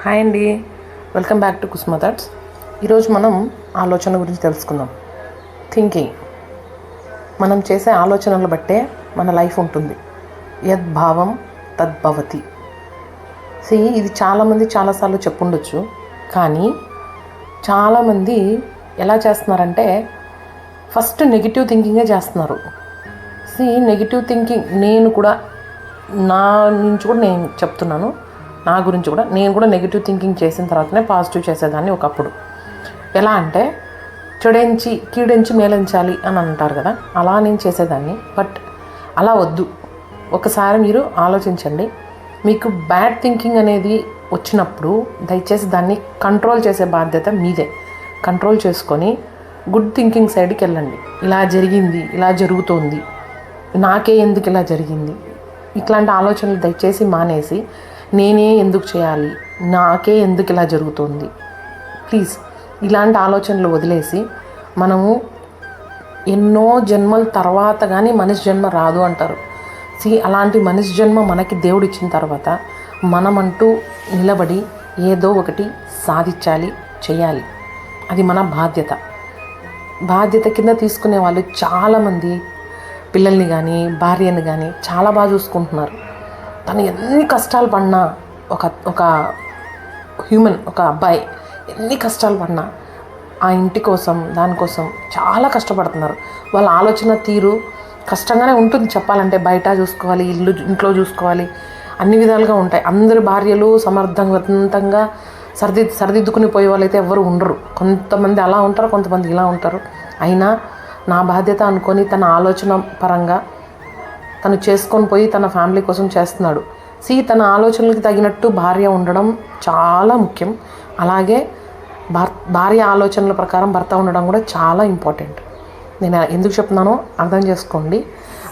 Hi అండి, welcome back to Kusuma thoughts. ఈరోజు మనం ఆలోచన గురించి తెలుసుకుందాం. థింకింగ్. మనం చేసే ఆలోచనలు బట్టే మన లైఫ్ ఉంటుంది. యద్భావం తద్భవతి. ఇది చాలామంది చాలాసార్లు చెప్పుండొచ్చు, కానీ చాలామంది ఎలా చేస్తున్నారంటే ఫస్ట్ నెగిటివ్ థింకింగే చేస్తున్నారు. నెగిటివ్ థింకింగ్ నేను కూడా నా నుంచి కూడా నేను చెప్తున్నాను, నా గురించి కూడా నేను కూడా నెగిటివ్ థింకింగ్ చేసిన తర్వాతనే పాజిటివ్ చేసేదాన్ని ఒకప్పుడు. ఎలా అంటే కీడెంచి మేలించాలి అని అంటారు కదా, అలా నేను చేసేదాన్ని. బట్ అలా వద్దు. ఒకసారి మీరు ఆలోచించండి. మీకు బ్యాడ్ థింకింగ్ అనేది వచ్చినప్పుడు దయచేసి దాన్ని కంట్రోల్ చేసే బాధ్యత మీదే. కంట్రోల్ చేసుకొని గుడ్ థింకింగ్ సైడ్కి వెళ్ళండి. ఇలా జరిగింది, ఇలా జరుగుతోంది, నాకే ఎందుకు ఇలా జరిగింది, ఇట్లాంటి ఆలోచనలు దయచేసి మానేసి నేనే ఎందుకు చేయాలి, నాకే ఎందుకు ఇలా జరుగుతుంది, ప్లీజ్ ఇలాంటి ఆలోచనలు వదిలేసి మనము ఎన్నో జన్మల తర్వాత కానీ మనిషి జన్మ రాదు అంటారు. అలాంటి మనిషి జన్మ మనకి దేవుడు ఇచ్చిన తర్వాత మనమంటూ నిలబడి ఏదో ఒకటి సాధించాలి, చేయాలి. అది మన బాధ్యత కింద తీసుకునే వాళ్ళు చాలామంది పిల్లల్ని కానీ భార్యని కానీ చాలా బాగా చూసుకుంటున్నారు. తను ఎన్ని కష్టాలు పడినా ఒక హ్యూమన్, ఒక అబ్బాయి ఎన్ని కష్టాలు పడినా ఆ ఇంటి కోసం దానికోసం చాలా కష్టపడుతున్నారు. వాళ్ళ ఆలోచన తీరు కష్టంగానే ఉంటుంది చెప్పాలంటే. బయట చూసుకోవాలి, ఇంట్లో చూసుకోవాలి, అన్ని విధాలుగా ఉంటాయి. అందరి భార్యలు సమర్థవంతంగా సరిదిద్దుకుని పోయే వాళ్ళైతే ఎవరు ఉండరు. కొంతమంది అలా ఉంటారు, కొంతమంది ఇలా ఉంటారు. అయినా నా బాధ్యత అనుకొని తన ఆలోచన పరంగా తను చేసుకొని పోయి తన ఫ్యామిలీ కోసం చేస్తున్నాడు. తన ఆలోచనలకు తగినట్టు భార్య ఉండడం చాలా ముఖ్యం. అలాగే భార్య ఆలోచనల ప్రకారం భర్త ఉండడం కూడా చాలా ఇంపార్టెంట్. నేను ఎందుకు చెప్తున్నానో అర్థం చేసుకోండి.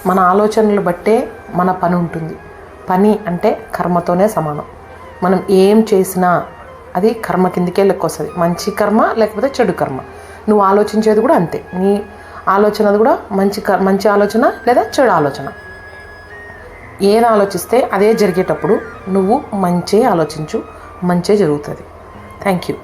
మన ఆలోచనలు బట్టే మన పని ఉంటుంది. పని అంటే కర్మతోనే సమానం. మనం ఏం చేసినా అది కర్మ కిందకే లెక్క వస్తుంది. మంచి కర్మ లేకపోతే చెడు కర్మ. నువ్వు ఆలోచించేది కూడా అంతే. నీ ఆలోచనది కూడా మంచి ఆలోచన లేదా చెడు ఆలోచన. ఏది ఆలోచిస్తే అదే జరిగేటప్పుడు నువ్వు మంచి ఆలోచించు, మంచి జరుగుతుంది. Thank you.